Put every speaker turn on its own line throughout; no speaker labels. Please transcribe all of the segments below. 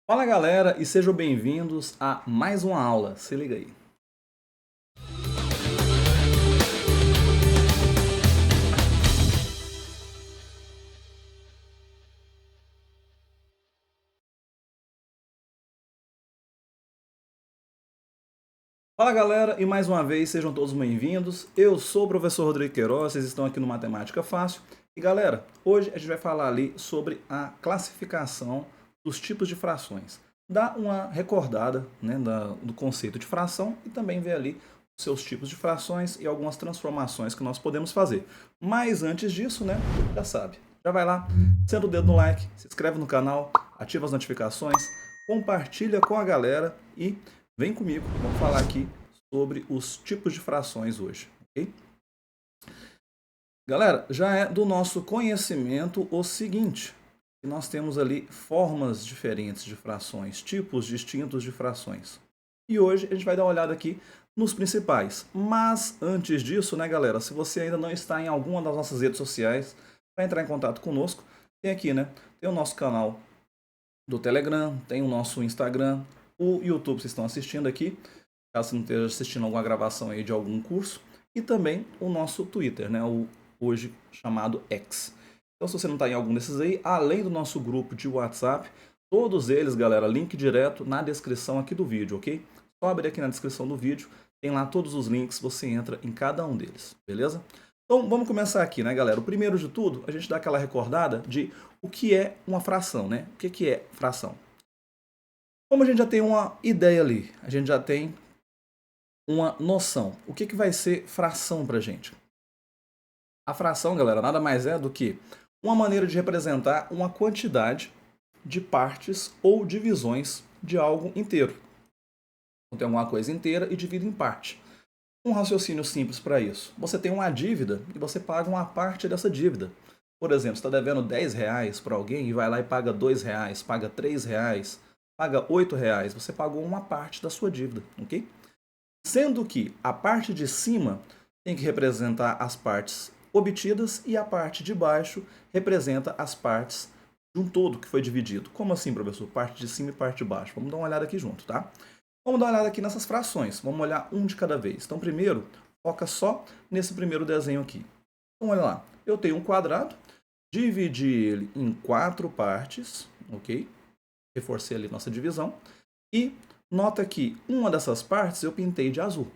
Fala galera e sejam bem-vindos a mais uma aula, se liga aí. Fala galera e mais uma vez sejam todos bem-vindos. Eu sou o professor Rodrigo Queiroz, vocês estão aqui no Matemática Fácil. E galera, hoje a gente vai falar ali sobre a classificação dos tipos de frações. Dá uma recordada, né, do conceito de fração e também ver ali os seus tipos de frações e algumas transformações que nós podemos fazer. Mas antes disso, né, já sabe, já vai lá, senta o dedo no like, se inscreve no canal, ativa as notificações, compartilha com a galera e vem comigo, vamos falar aqui sobre os tipos de frações hoje, ok? Galera, já é do nosso conhecimento o seguinte, que nós temos ali formas diferentes de frações, tipos distintos de frações. E hoje a gente vai dar uma olhada aqui nos principais. Mas antes disso, né, galera, se você ainda não está em alguma das nossas redes sociais, para entrar em contato conosco, tem aqui, né, tem o nosso canal do Telegram, tem o nosso Instagram, o YouTube, vocês estão assistindo aqui, caso você não esteja assistindo alguma gravação aí de algum curso, e também o nosso Twitter, né, o hoje chamado X. Então, se você não está em algum desses aí, além do nosso grupo de WhatsApp, todos eles, galera, link direto na descrição aqui do vídeo, ok? Só abrir aqui na descrição do vídeo, tem lá todos os links, você entra em cada um deles, beleza? Então, vamos começar aqui, né, galera? O primeiro de tudo, a gente dá aquela recordada de o que é uma fração, né? O que é fração? Como a gente já tem uma ideia ali, a gente já tem uma noção. O que vai ser fração para a gente? A fração, galera, nada mais é do que uma maneira de representar uma quantidade de partes ou divisões de algo inteiro. Então, tem alguma coisa inteira e divide em parte. Um raciocínio simples para isso. Você tem uma dívida e você paga uma parte dessa dívida. Por exemplo, você está devendo R$10 para alguém e vai lá e paga R$2, paga R$3, paga R$8. Você pagou uma parte da sua dívida, ok? Sendo que a parte de cima tem que representar as partes obtidas e a parte de baixo representa as partes de um todo que foi dividido. Como assim, professor? Parte de cima e parte de baixo. Vamos dar uma olhada aqui junto, tá? Vamos dar uma olhada aqui nessas frações. Vamos olhar um de cada vez. Então, primeiro, foca só nesse primeiro desenho aqui. Então, olha lá. Eu tenho um quadrado, dividi ele em 4 partes, ok? Reforcei ali nossa divisão. E nota que uma dessas partes eu pintei de azul.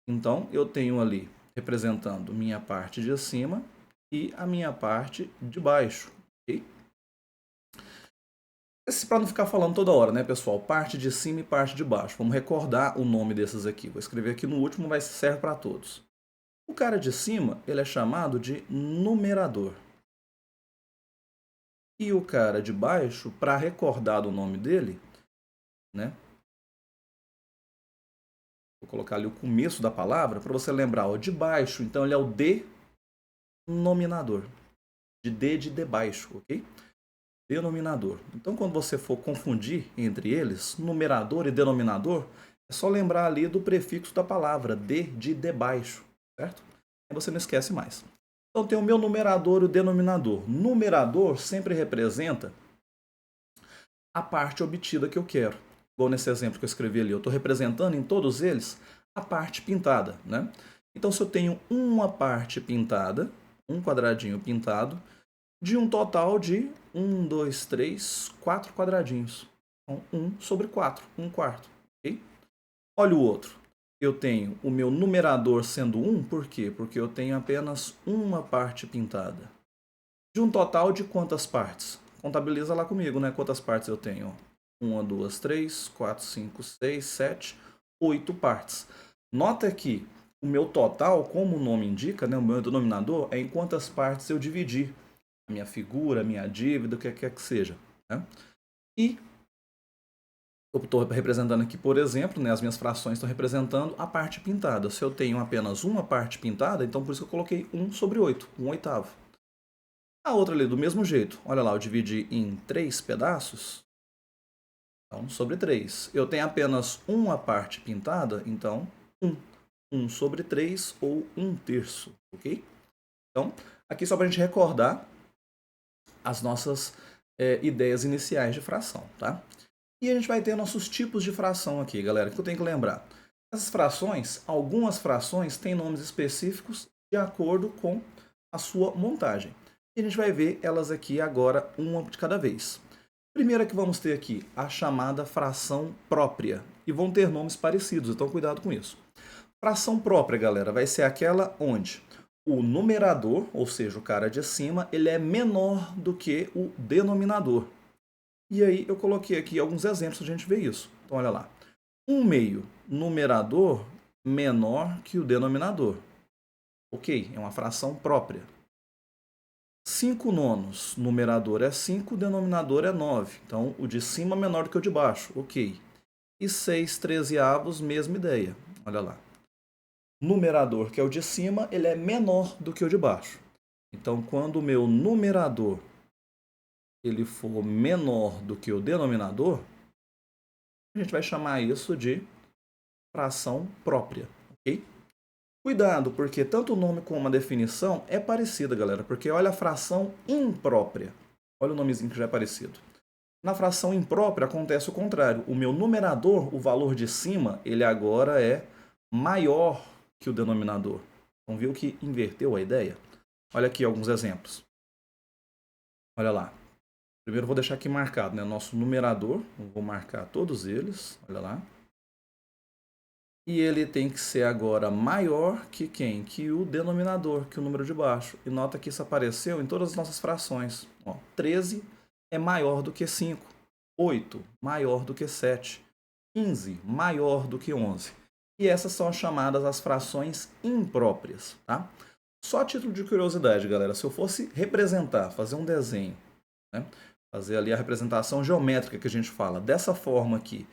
Então, eu tenho ali representando minha parte de cima e a minha parte de baixo, ok? Para não ficar falando toda hora, né, pessoal? Parte de cima e parte de baixo. Vamos recordar o nome desses aqui. Vou escrever aqui no último, vai serve para todos. O cara de cima, ele é chamado de numerador. E o cara de baixo, para recordar o nome dele, né? Vou colocar ali o começo da palavra para você lembrar. O de baixo, então ele é o denominador. De D de debaixo, ok? Denominador. Então, quando você for confundir entre eles, numerador e denominador, é só lembrar ali do prefixo da palavra, D de debaixo, certo? Aí você não esquece mais. Então, tem o meu numerador e o denominador. Numerador sempre representa a parte obtida que eu quero. Igual nesse exemplo que eu escrevi ali, eu estou representando em todos eles a parte pintada, né? Então, se eu tenho uma parte pintada, um quadradinho pintado, de um total de 1, 2, 3, 4 quadradinhos. Então, 1 sobre 4, 1 quarto. Okay? Olha o outro. Eu tenho o meu numerador sendo 1, por quê? Porque eu tenho apenas uma parte pintada. De um total de quantas partes? Contabiliza lá comigo, né? Quantas partes eu tenho? 1, 2, 3, 4, 5, 6, 7, 8 partes. Nota que o meu total, como o nome indica, né, o meu denominador, é em quantas partes eu dividi a minha figura, a minha dívida, o que quer que seja. Né? E eu estou representando aqui, por exemplo, né, as minhas frações estão representando a parte pintada. Se eu tenho apenas uma parte pintada, então por isso que eu coloquei 1 sobre 8, 1 oitavo. A outra ali, do mesmo jeito. Olha lá, eu dividi em 3 pedaços. Então, sobre 3. Eu tenho apenas uma parte pintada, então 1. 1 sobre 3 ou 1 terço, ok? Então, aqui só para a gente recordar as nossas ideias iniciais de fração, tá? E a gente vai ter nossos tipos de fração aqui, galera, que eu tenho que lembrar. Essas frações, algumas frações têm nomes específicos de acordo com a sua montagem. E a gente vai ver elas aqui agora, uma de cada vez. Primeira que vamos ter aqui, a chamada fração própria. E vão ter nomes parecidos, então cuidado com isso. Fração própria, galera, vai ser aquela onde o numerador, ou seja, o cara de cima, ele é menor do que o denominador. E aí eu coloquei aqui alguns exemplos para a gente ver isso. Então olha lá. 1/2 numerador menor que o denominador. Ok, é uma fração própria. 5/9 numerador é 5, denominador é 9. Então o de cima é menor do que o de baixo. Ok. E 6/13, mesma ideia. Olha lá. Numerador, que é o de cima, ele é menor do que o de baixo. Então quando o meu numerador ele for menor do que o denominador, a gente vai chamar isso de fração própria, ok? Cuidado, porque tanto o nome como a definição é parecida, galera, porque olha a fração imprópria. Olha o nomezinho que já é parecido. Na fração imprópria acontece o contrário. O meu numerador, o valor de cima, ele agora é maior que o denominador. Então viu que inverteu a ideia? Olha aqui alguns exemplos. Olha lá. Primeiro vou deixar aqui marcado, né? Nosso numerador. Vou marcar todos eles. Olha lá. E ele tem que ser agora maior que quem? Que o denominador, que o número de baixo. E nota que isso apareceu em todas as nossas frações. Ó, 13 é maior do que 5. 8 maior do que 7. 15 maior do que 11. E essas são as chamadas as frações impróprias, tá? Só a título de curiosidade, galera, se eu fosse representar, fazer um desenho, né? Fazer ali a representação geométrica que a gente fala, dessa forma aqui,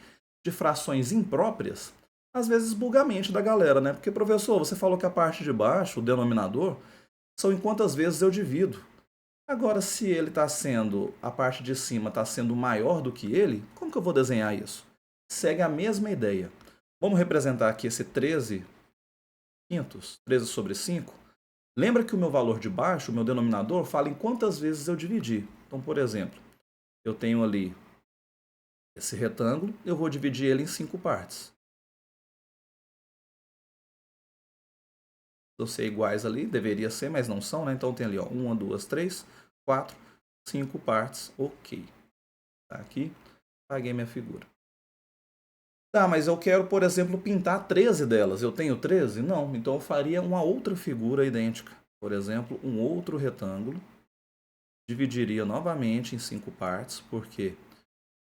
de frações impróprias, às vezes buga a mente da galera, né? Porque, professor, você falou que a parte de baixo, o denominador, são em quantas vezes eu divido. Agora, se ele está sendo, a parte de cima está sendo maior do que ele, como que eu vou desenhar isso? Segue a mesma ideia. Vamos representar aqui esse 13 quintos, 13 sobre 5. Lembra que o meu valor de baixo, o meu denominador, fala em quantas vezes eu dividi. Então, por exemplo, eu tenho ali esse retângulo, eu vou dividir ele em 5 partes. Eu ser iguais ali, deveria ser, mas não são, né? Então tem ali, ó, 1, 2, 3, 4, 5 partes, ok. Tá aqui, paguei minha figura. Tá, mas eu quero, por exemplo, pintar 13 delas. Eu tenho 13? Não, então eu faria uma outra figura idêntica. Por exemplo, um outro retângulo. Dividiria novamente em 5 partes, porque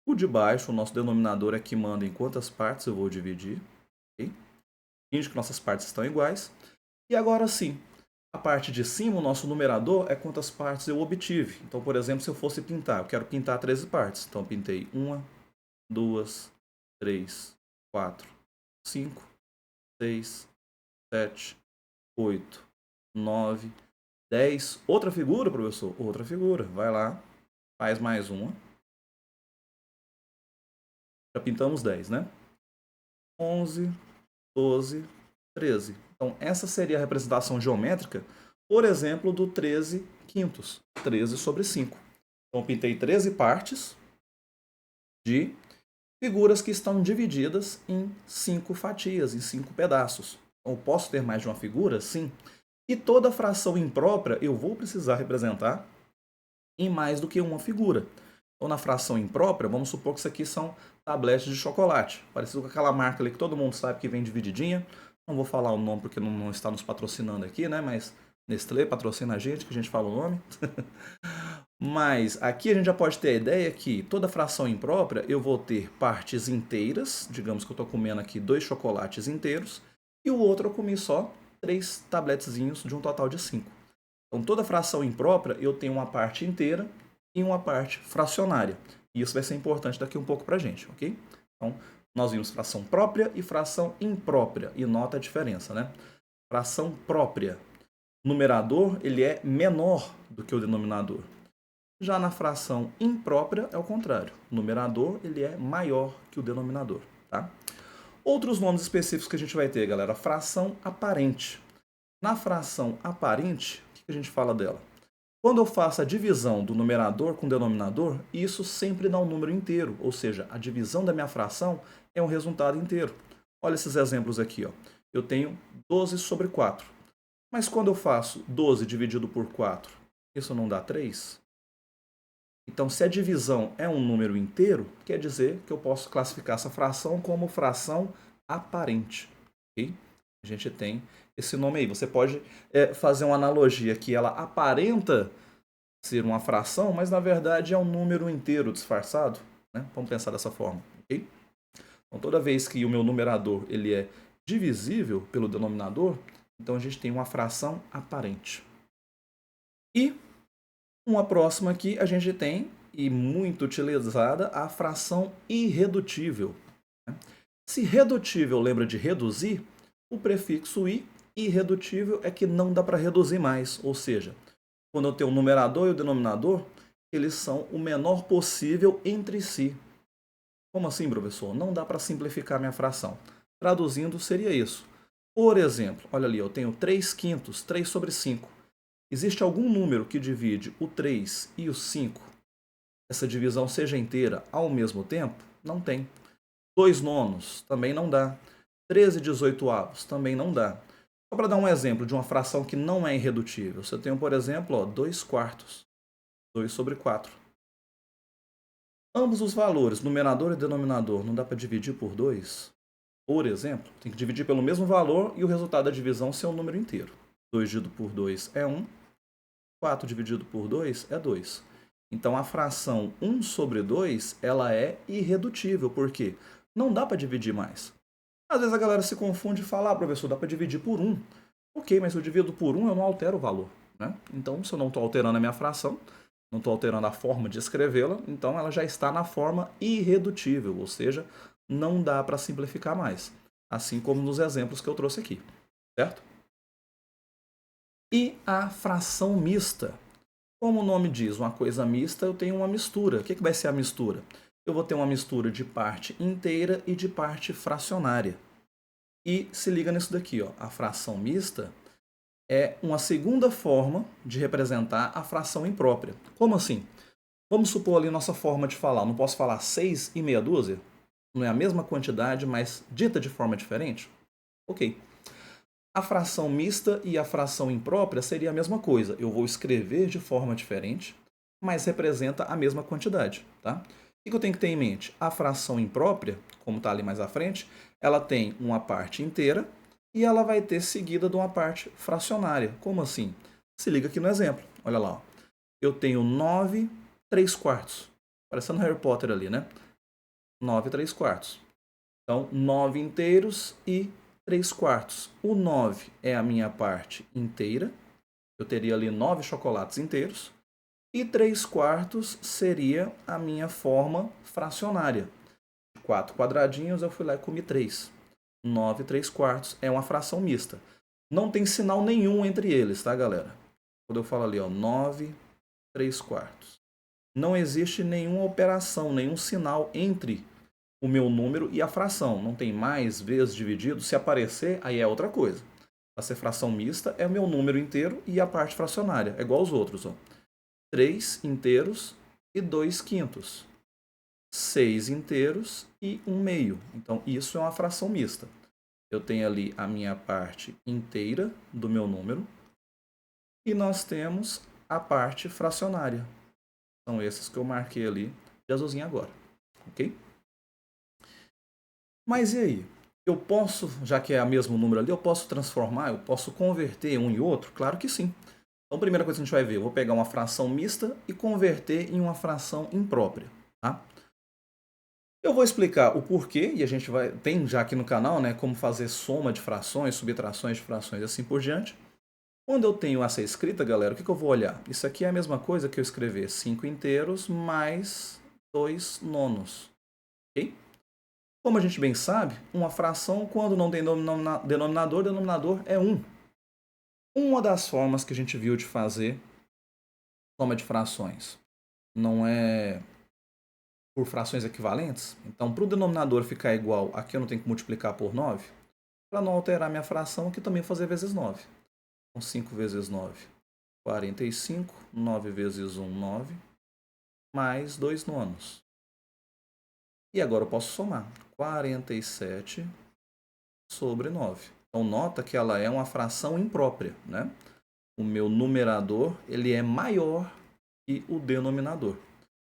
o de baixo, o nosso denominador é que manda em quantas partes eu vou dividir. Okay? Finge que nossas partes estão iguais. E agora sim, a parte de cima, o nosso numerador, é quantas partes eu obtive. Então, por exemplo, se eu fosse pintar, eu quero pintar 13 partes. Então, eu pintei 1, 2, 3, 4, 5, 6, 7, 8, 9, 10. Outra figura, professor? Outra figura. Vai lá, faz mais uma. Já pintamos 10, né? 11, 12, 13. Então, essa seria a representação geométrica, por exemplo, do 13 quintos. 13 sobre 5. Então, pintei 13 partes de figuras que estão divididas em 5 fatias, em 5 pedaços. Então, posso ter mais de uma figura? Sim. E toda fração imprópria eu vou precisar representar em mais do que uma figura. Então, na fração imprópria, vamos supor que isso aqui são tabletes de chocolate, parecido com aquela marca ali que todo mundo sabe que vem divididinha. Não vou falar o nome porque não está nos patrocinando aqui, né? Mas Nestlé patrocina a gente, que a gente fala o nome. Mas aqui a gente já pode ter a ideia que toda fração imprópria eu vou ter partes inteiras. Digamos que eu estou comendo aqui 2 chocolates inteiros. E o outro eu comi só 3 tabletezinhos de um total de 5. Então toda fração imprópria eu tenho uma parte inteira e uma parte fracionária. E isso vai ser importante daqui um pouco para a gente, ok? Então nós vimos fração própria e fração imprópria. E nota a diferença, né? Fração própria. Numerador ele é menor do que o denominador. Já na fração imprópria é o contrário. O numerador ele é maior que o denominador. Tá? Outros nomes específicos que a gente vai ter, galera. Fração aparente. Na fração aparente, o que a gente fala dela? Quando eu faço a divisão do numerador com o denominador, isso sempre dá um número inteiro, ou seja, a divisão da minha fração é um resultado inteiro. Olha esses exemplos aqui. Ó. Eu tenho 12 sobre 4. Mas quando eu faço 12 dividido por 4, isso não dá 3? Então, se a divisão é um número inteiro, quer dizer que eu posso classificar essa fração como fração aparente. Okay? A gente tem esse nome aí. Você pode fazer uma analogia que ela aparenta ser uma fração, mas na verdade é um número inteiro disfarçado. Né? Vamos pensar dessa forma. Okay? Então, toda vez que o meu numerador ele é divisível pelo denominador, então a gente tem uma fração aparente. E uma próxima aqui a gente tem, e muito utilizada, a fração irredutível. Se redutível lembra de reduzir, o prefixo i, irredutível, é que não dá para reduzir mais. Ou seja, quando eu tenho o numerador e o denominador, eles são o menor possível entre si. Como assim, professor? Não dá para simplificar minha fração. Traduzindo, seria isso. Por exemplo, olha ali, eu tenho 3 quintos, 3 sobre 5. Existe algum número que divide o 3 e o 5? Essa divisão seja inteira ao mesmo tempo? Não tem. 2 nonos também não dá. 13/18 também não dá. Só para dar um exemplo de uma fração que não é irredutível. Você tem, por exemplo, 2 quartos. 2 sobre 4. Ambos os valores, numerador e denominador, não dá para dividir por 2? Por exemplo, tem que dividir pelo mesmo valor e o resultado da divisão ser um número inteiro. 2 dividido por 2 é 1. 4 dividido por 2 é 2. Então, a fração 1 sobre 2 ela é irredutível. Por quê? Não dá para dividir mais. Às vezes a galera se confunde e fala, professor, dá para dividir por 1. Ok, mas se eu divido por 1, eu não altero o valor. Né? Então, se eu não estou alterando a minha fração, não estou alterando a forma de escrevê-la, então ela já está na forma irredutível, ou seja, não dá para simplificar mais. Assim como nos exemplos que eu trouxe aqui. Certo? E a fração mista. Como o nome diz, uma coisa mista, eu tenho uma mistura. O que vai ser a mistura? Eu vou ter uma mistura de parte inteira e de parte fracionária. E se liga nisso daqui, ó. A fração mista é uma segunda forma de representar a fração imprópria. Como assim? Vamos supor ali nossa forma de falar. Não posso falar 6 e meia dúzia? Não é a mesma quantidade, mas dita de forma diferente? Ok. A fração mista e a fração imprópria seria a mesma coisa. Eu vou escrever de forma diferente, mas representa a mesma quantidade. Tá? O que eu tenho que ter em mente? A fração imprópria, como está ali mais à frente, ela tem uma parte inteira e ela vai ter seguida de uma parte fracionária. Como assim? Se liga aqui no exemplo. Olha lá. Ó. Eu tenho 9 3/4. Parecendo Harry Potter ali, né? 9 3/4. Então, 9 inteiros e 3/4. O 9 é a minha parte inteira. Eu teria ali 9 chocolates inteiros. E 3/4 seria a minha forma fracionária. 4 quadradinhos, eu fui lá e comi 3. 9 3/4 é uma fração mista. Não tem sinal nenhum entre eles, tá, galera? Quando eu falo ali, ó, 9 3/4. Não existe nenhuma operação, nenhum sinal entre o meu número e a fração. Não tem mais vezes dividido. Se aparecer, aí é outra coisa. Para ser fração mista, é o meu número inteiro e a parte fracionária. É igual aos outros. Ó. 3 inteiros e 2 quintos. 6 inteiros e 1 meio. Então, isso é uma fração mista. Eu tenho ali a minha parte inteira do meu número. E nós temos a parte fracionária. São esses que eu marquei ali de azulzinho agora. Ok? Mas e aí? Eu posso, já que é o mesmo número ali, eu posso transformar, eu posso converter um em outro? Claro que sim. Então, a primeira coisa que a gente vai ver, eu vou pegar uma fração mista e converter em uma fração imprópria. Tá? Eu vou explicar o porquê, e a gente tem já aqui no canal, né, como fazer soma de frações, subtrações de frações e assim por diante. Quando eu tenho essa escrita, galera, o que eu vou olhar? Isso aqui é a mesma coisa que eu escrever 5 inteiros mais 2 nonos. Ok? Como a gente bem sabe, uma fração, quando não tem denominador, o denominador é 1. Uma das formas que a gente viu de fazer soma de frações não é por frações equivalentes? Então, para o denominador ficar igual, aqui eu não tenho que multiplicar por 9. Para não alterar minha fração, aqui também vou fazer vezes 9. Então, 5 vezes 9 45, 9 vezes 1, 9, mais 2 nonos. E agora eu posso somar 47 sobre 9. Então, nota que ela é uma fração imprópria, né? O meu numerador ele é maior que o denominador.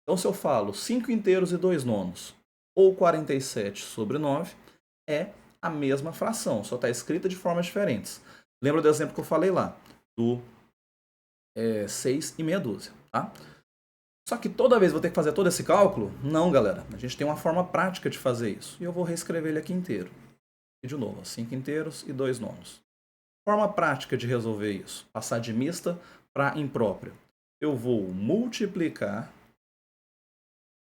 Então, se eu falo 5 inteiros e 2 nonos, ou 47 sobre 9, é a mesma fração, só está escrita de formas diferentes. Lembra do exemplo que eu falei lá, do 6 e meia dúzia, tá? Só que toda vez eu vou ter que fazer todo esse cálculo? Não, galera. A gente tem uma forma prática de fazer isso. E eu vou reescrever ele aqui inteiro. E de novo, 5 inteiros e 2 nonos. Forma prática de resolver isso. Passar de mista para imprópria. Eu vou multiplicar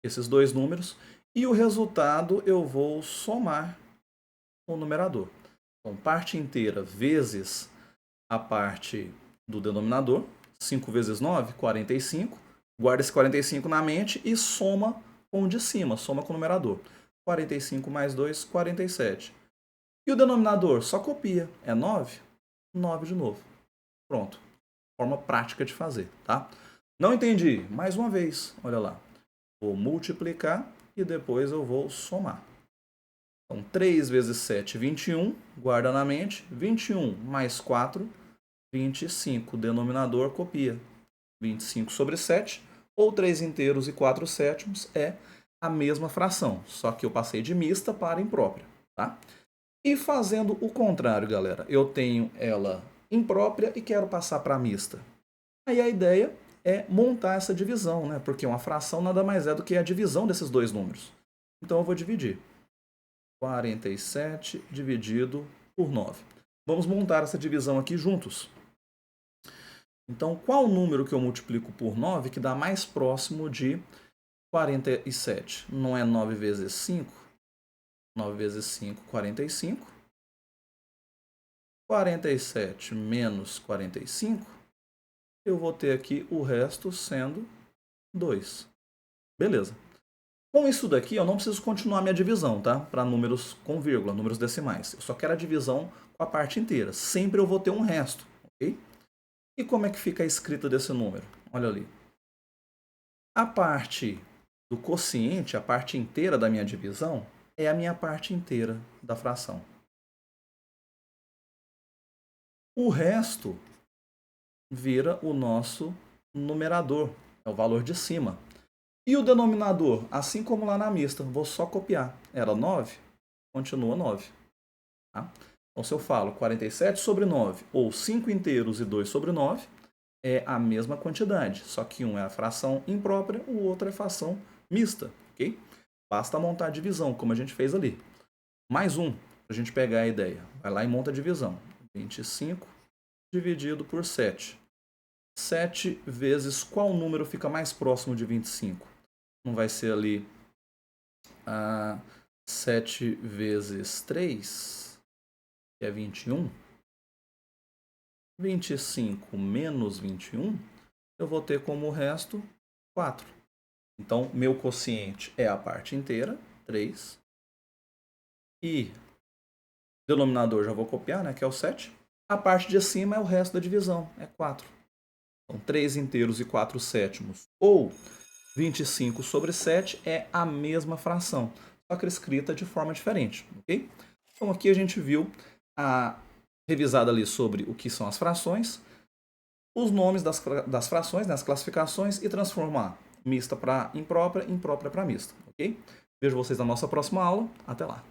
esses dois números e o resultado eu vou somar com o numerador. Então, parte inteira vezes a parte do denominador. 5 vezes 9, 45. Guarda esse 45 na mente e soma com o de cima, soma com o numerador. 45 mais 2, 47. E o denominador só copia. É 9? 9 de novo. Pronto. Forma prática de fazer, tá? Não entendi? Mais uma vez, olha lá. Vou multiplicar e depois eu vou somar. Então, 3 vezes 7, 21. Guarda na mente. 21 mais 4, 25. O denominador copia. 25 sobre 7, ou 3 inteiros e 4 sétimos, é a mesma fração. Só que eu passei de mista para imprópria, tá? E fazendo o contrário, galera. Eu tenho ela imprópria e quero passar para mista. Aí a ideia é montar essa divisão, né? Porque uma fração nada mais é do que a divisão desses dois números. Então eu vou dividir. 47 dividido por 9. Vamos montar essa divisão aqui juntos. Então, qual o número que eu multiplico por 9 que dá mais próximo de 47? Não é 9 vezes 5? 9 vezes 5, 45. 47 menos 45, eu vou ter aqui o resto sendo 2. Beleza. Com isso daqui, eu não preciso continuar minha divisão, tá? Para números com vírgula, números decimais. Eu só quero a divisão com a parte inteira. Sempre eu vou ter um resto, ok? E como é que fica a escrita desse número? Olha ali. A parte do quociente, a parte inteira da minha divisão, é a minha parte inteira da fração. O resto vira o nosso numerador, é o valor de cima. E o denominador, assim como lá na mista, vou só copiar. Era 9, continua 9. Tá? Então, se eu falo 47 sobre 9, ou 5 inteiros e 2 sobre 9, é a mesma quantidade, só que um é a fração imprópria, o outro é a fração mista, ok? Basta montar a divisão, como a gente fez ali. Mais um, para a gente pegar a ideia. Vai lá e monta a divisão. 25 dividido por 7. 7 vezes qual número fica mais próximo de 25? Não vai ser ali 7 vezes 3, que é 21. 25 menos 21, eu vou ter como resto 4. Então, meu quociente é a parte inteira, 3. E denominador já vou copiar, né, que é o 7. A parte de cima é o resto da divisão, é 4. Então, 3 inteiros e 4 sétimos, ou 25 sobre 7, é a mesma fração, só que escrita de forma diferente, ok? Então, aqui a gente viu a revisada ali sobre o que são as frações, os nomes das frações, né, as classificações, e transformar mista para imprópria, imprópria para mista, ok? Vejo vocês na nossa próxima aula. Até lá!